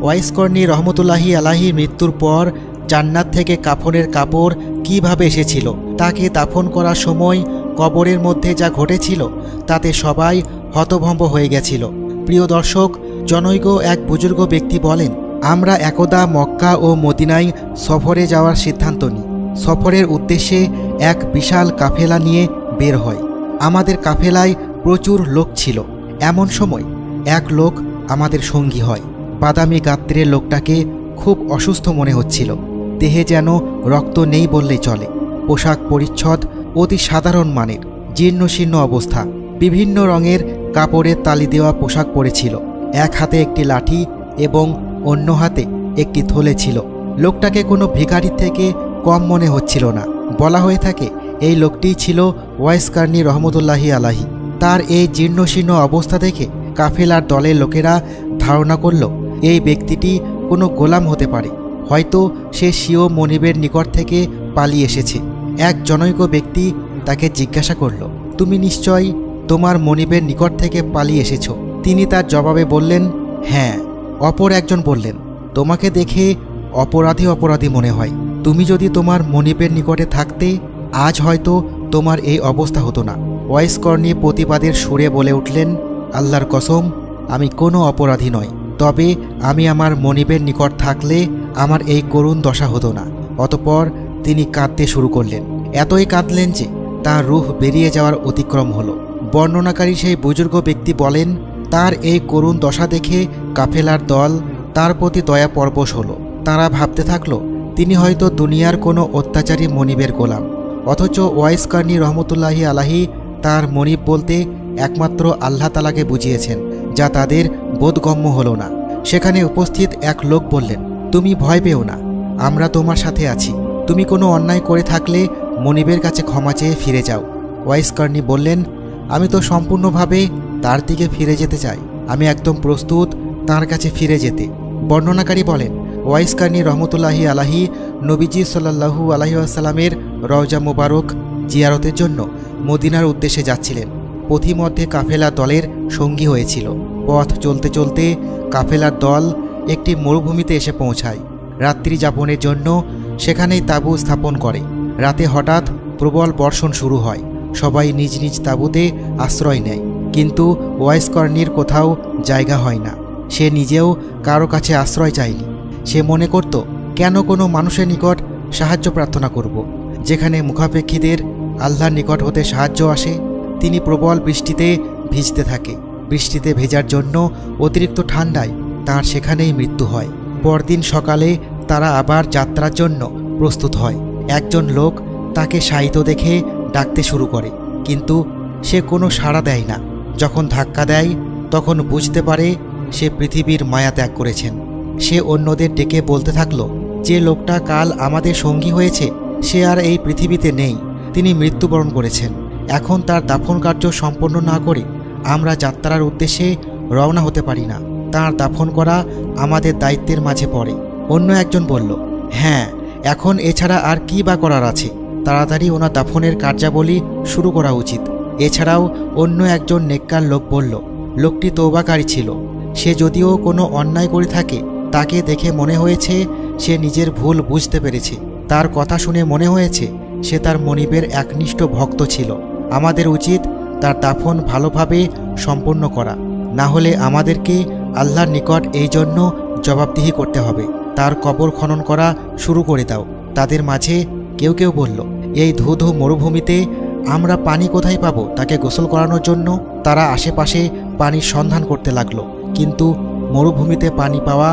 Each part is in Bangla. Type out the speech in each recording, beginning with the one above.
ওয়াইস কর্নী রহমতুল্লাহি আলাইহির মৃত্যুর পর জান্নাত থেকে কাফনের কাপড় কিভাবে এসেছিল, তাকে দাফন করার সময় কবরের মধ্যে যা ঘটেছিল তাতে সবাই হতভম্ব হয়ে গেছিল। প্রিয় দর্শক, জনৈক এক বুজুর্গ ব্যক্তি বলেন, আমরা একদা মক্কা ও মদিনায় সফরে যাওয়ার সিদ্ধান্ত নিই। সফরের উদ্দেশ্যে এক বিশাল কাফেলা নিয়ে বের হয়। আমাদের কাফেলায় প্রচুর লোক ছিল। এমন সময় এক লোক আমাদের সঙ্গী হয়। বাদামি গাত্রের লোকটাকে খুব অসুস্থ মনে হচ্ছিল। দেহে যেন রক্ত নেই বললেই চলে। পোশাক পরিচ্ছদ অতি সাধারণ মানের, জীর্ণশীর্ণ অবস্থা। বিভিন্ন রঙের কাপড়ের তালি দেওয়া পোশাক পরেছিল। এক হাতে একটি লাঠি এবং অন্য হাতে একটি থলে ছিল। লোকটাকে কোনো ভিখারির থেকে কম মনে হচ্ছিল না। বলা হয়ে থাকে এই লোকটিই ছিল ওয়াইস কর্নী রহমতুল্লাহি আলাইহি। তার এই জীর্ণশীর্ণ অবস্থা দেখে কাফেলার দলের লোকেরা ধারণা করল এই ব্যক্তিটি কোনো গোলাম হতে পারে। হয়তো সে স্বীয় মনিবের নিকট থেকে পালিয়ে এসেছে। এক জনৈক ব্যক্তি তাকে জিজ্ঞাসা করল, তুমি নিশ্চয়ই তোমার মনিবের নিকট থেকে পালিয়ে এসেছ? তিনি তার জবাবে বললেন, হ্যাঁ। অপর একজন বললেন, তোমাকে দেখে অপরাধী মনে হয়। তুমি যদি তোমার মনিবের নিকটে থাকতে আজ হয়তো তোমার এই অবস্থা হতো না। ওয়াইস কর্নী প্রতিবাদের সুরে বলে উঠলেন, আল্লাহর কসম, আমি কোনো অপরাধী নই। তবে আমি আমার মনিবের নিকট থাকলে আমার এই করুণ দশা হতো না। অতঃপর তিনি কাঁদতে শুরু করলেন। এতই কাঁদলেন যে তার রূহ বেরিয়ে যাওয়ার অতিক্রম হলো। বর্ণনাকারী সেই বুজুর্গ ব্যক্তি বলেন, তার এই করুণ দশা দেখে কাফেলার দল তার প্রতি দয়া পরবশ হলো। তারা ভাবতে থাকলো তিনি হয়তো দুনিয়ার কোনো অত্যাচারী মনিবের গোলাম। অথচ ওয়াইস কর্নী রহমতুল্লাহি আলাইহি তার মনিব বলতে একমাত্র আল্লাহ তাআলাকে বুঝিয়েছেন, যা তাদের বোধগম্য হলো না। সেখানে উপস্থিত এক লোক বললেন, তুমি ভয় পেও না, আমরা তোমার সাথে আছি। তুমি কোনো অন্যায় করে থাকলে মনিবের কাছে ক্ষমা চেয়ে ফিরে যাও। ওয়াইস কর্নী বললেন, আমি তো সম্পূর্ণভাবে তার দিকে ফিরে যেতে চাই। আমি একদম প্রস্তুত তার কাছে ফিরে যেতে। বর্ণনাকারী বলেন, ওয়াইস কর্নী রহমতুল্লাহি আলাইহি নবীজি সাল্লাল্লাহু আলাইহি ওয়াসাল্লামের রওজা মুবারক জিয়ারতের জন্য মদিনার উদ্দেশ্যে যাচ্ছিলেন। পথিমধ্যে কাফেলা দলের সঙ্গী হয়েছিল। পথ চলতে চলতে কাফেলার দল একটি মরুভূমিতে এসে পৌঁছায়। রাত্রি যাপনের জন্য সেখানেই তাঁবু স্থাপন করে। রাতে হঠাৎ প্রবল বর্ষণ শুরু হয়। সবাই নিজ নিজ তাঁবুতে আশ্রয় নেয়, কিন্তু ওয়াইস কর্নীর কোথাও জায়গা হয় না। সে নিজেও কারো কাছে আশ্রয় চায়নি। সে মনে করত, কেন কোনো মানুষের নিকট সাহায্য প্রার্থনা করব, যেখানে মুখাপেক্ষীদের আল্লাহর নিকট হতে সাহায্য আসে। তিনি প্রবল বৃষ্টিতে ভিজতে থাকে। বৃষ্টিতে ভেজার জন্য অতিরিক্ত ঠান্ডায় তার সেখানেই মৃত্যু হয়। পরদিন সকালে তারা আবার যাত্রার জন্য প্রস্তুত হয়। একজন লোক তাকে শায়িত দেখে ডাকতে শুরু করে, কিন্তু সে কোনো সাড়া দেয় না। যখন ধাক্কা দেয় তখন বুঝতে পারে সে পৃথিবীর মায়া ত্যাগ করেছেন। সে অন্যদের ডেকে বলতে থাকলো, যে লোকটা কাল আমাদের সঙ্গী হয়েছে সে আর এই পৃথিবীতে নেই, তিনি মৃত্যুবরণ করেছেন। এখন তার দাফন কার্য সম্পন্ন না করে আমরা যাত্রার উদ্দেশ্যে রওনা হতে পারি না। তার দাফন করা আমাদের দায়িত্বের মাঝে পড়ে। অন্য একজন বলল, হ্যাঁ, এখন এছাড়া আর কি বা করার আছে? তাড়াতাড়ি ওনার দাফনের কার্যাবলী শুরু করা উচিত। এছাড়াও অন্য একজন নেককার লোক বলল, লোকটি তওবাকারী ছিল। সে যদিও কোনো অন্যায় করে থাকে, তাকে দেখে মনে হয়েছে সে নিজের ভুল বুঝতে পেরেছে। তার কথা শুনে মনে হয়েছে সে তার মনিবের একনিষ্ঠ ভক্ত ছিল। আমাদের উচিত তার দাফন ভালোভাবে সম্পন্ন করা, না হলে আমাদেরকে আল্লাহর নিকট এই জন্য জবাবদিহি করতে হবে। তার কবর খনন করা শুরু করে দাও। তাদের মাঝে কেউ কেউ বলল, এই ধুধু মরুভূমিতে আমরা পানি কোথায় পাবো তাকে গোসল করানোর জন্য? তারা আশেপাশে পানির সন্ধান করতে লাগলো, কিন্তু মরুভূমিতে পানি পাওয়া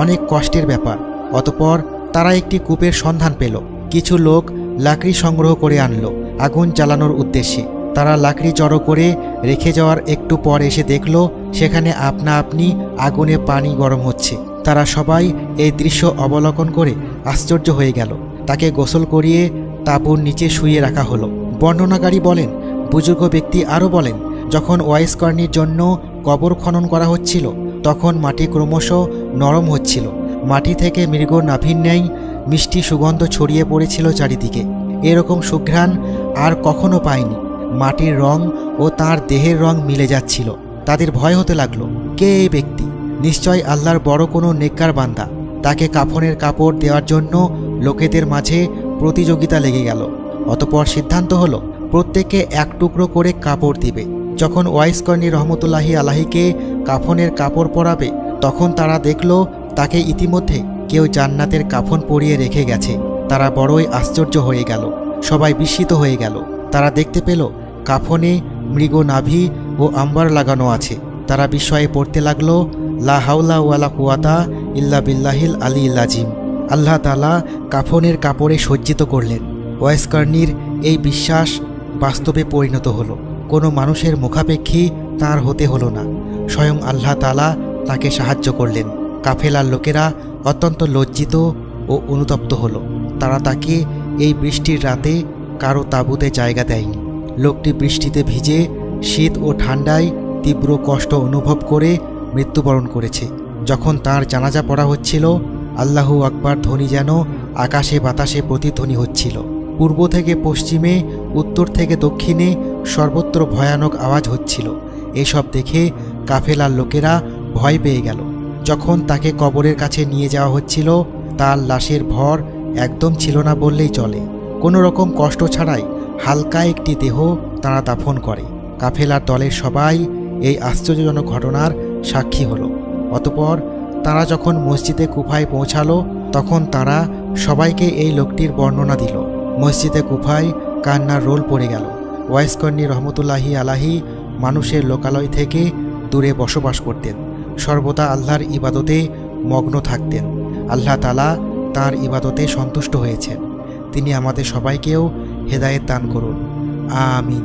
অনেক কষ্টের ব্যাপার। অতঃপর তারা একটি কূপের সন্ধান পেল। কিছু লোক লাকড়ি সংগ্রহ করে আনলো আগুন জ্বালানোর উদ্দেশ্যে। তারা লাকড়ি জড়ো করে রেখে যাওয়ার একটু পর এসে দেখল সেখানে আপনা আপনি আগুনে পানি গরম হচ্ছে। তারা সবাই এই দৃশ্য অবলোকন করে আশ্চর্য হয়ে গেল। তাকে গোসল করিয়ে তাঁবুর নিচে শুইয়ে রাখা হলো। বর্ণনাকারী বলেন, বুজুর্গ ব্যক্তি আরও বলেন, যখন ওয়াইস কর্নীর জন্য কবর খনন করা হচ্ছিল তখন মাটি ক্রমশ নরম হচ্ছিল। মাটি থেকে মৃগ নাভির ন্যায় মিষ্টি সুগন্ধ ছড়িয়ে পড়েছিল চারিদিকে। এরকম সুঘ্রাণ আর কখনো পায়নি। মাটির রং ও তার দেহের রং মিলে যাচ্ছিল। তাদের ভয় হতে লাগলো, কে এই ব্যক্তি? নিশ্চয় আল্লাহর বড় কোনো নেককার বান্দা। তাকে কাফনের কাপড় দেওয়ার জন্য লোকেদের মাঝে প্রতিযোগিতা লেগে গেল। অতঃপর সিদ্ধান্ত হলো প্রত্যেকে এক টুকরো করে কাপড় দিবে। যখন ওয়াইস কর্নী রহমতুল্লাহি আলাহিকে কাফনের কাপড় পরাবে, তখন তারা দেখল তাকে ইতিমধ্যে কেউ জান্নাতের কাফন পরিয়ে রেখে গেছে। তারা বড়ই আশ্চর্য হয়ে গেল, সবাই বিস্মিত হয়ে গেল। তারা দেখতে পেল কাফনে মৃগ নাভি ও আম্বার লাগানো আছে। তারা বিস্ময়ে পড়তে লাগলো, লা হাওলা ওয়ালা কুওয়াতা ইল্লা বিল্লাহিল আলিয়্যিল আযীম। আল্লাহ তাআলা কাফনের কাপড়ে সজ্জিত করলেন। ওয়াইস কর্নীর এই বিশ্বাস বাস্তবে পরিণত হলো। কোনো মানুষের মুখাপেক্ষী তার হতে হলো না, স্বয়ং আল্লাহ তাআলা তাকে সাহায্য করলেন। কাফেলার লোকেরা অত্যন্ত লজ্জিত ও অনুতপ্ত হলো। তারা তাকে এই বৃষ্টির রাতে কারো তাঁবুতে জায়গা দেয়নি। লোকটি বৃষ্টিতে ভিজে শীত ও ঠান্ডায় তীব্র কষ্ট অনুভব করে মৃত্যুবরণ করেছে। যখন তার জানাজা পড়া হচ্ছিল, আল্লাহু আকবার ধ্বনি যেন আকাশে বাতাসে প্রতিধ্বনি হচ্ছিল। পূর্ব থেকে পশ্চিমে, উত্তর থেকে দক্ষিণে সর্বত্র ভয়ানক আওয়াজ হচ্ছিল। এসব দেখে কাফেলার লোকেরা ভয় পেয়ে গেল। যখন তাকে কবরের কাছে নিয়ে যাওয়া হচ্ছিল, তার লাশের ভর একদম ছিল না বললেই চলে। কোনো রকম কষ্ট ছাড়াই হালকা একটি দেহ তারা দাফন করে। কাফেলার দলের সবাই এই আশ্চর্যজনক ঘটনার সাক্ষী হলো। অতঃপর তারা যখন মসজিদে কুফায় পৌঁছালো, তখন তারা সবাইকে এই লোকটির বর্ণনা দিল। মসজিদে কুফায় কান্নার রোল পড়ে গেল। ওয়াইস কর্নী রহমতুল্লাহি আলাহি মানুষের লোকালয় থেকে দূরে বসবাস করতেন। সর্বদা আল্লাহর ইবাদতে মগ্ন থাকতেন। আল্লাহ তাআলা তাঁর ইবাদতে সন্তুষ্ট হয়েছেন। তিনি আমাদের সবাইকেও হেদায়েত দান করুন। আমিন।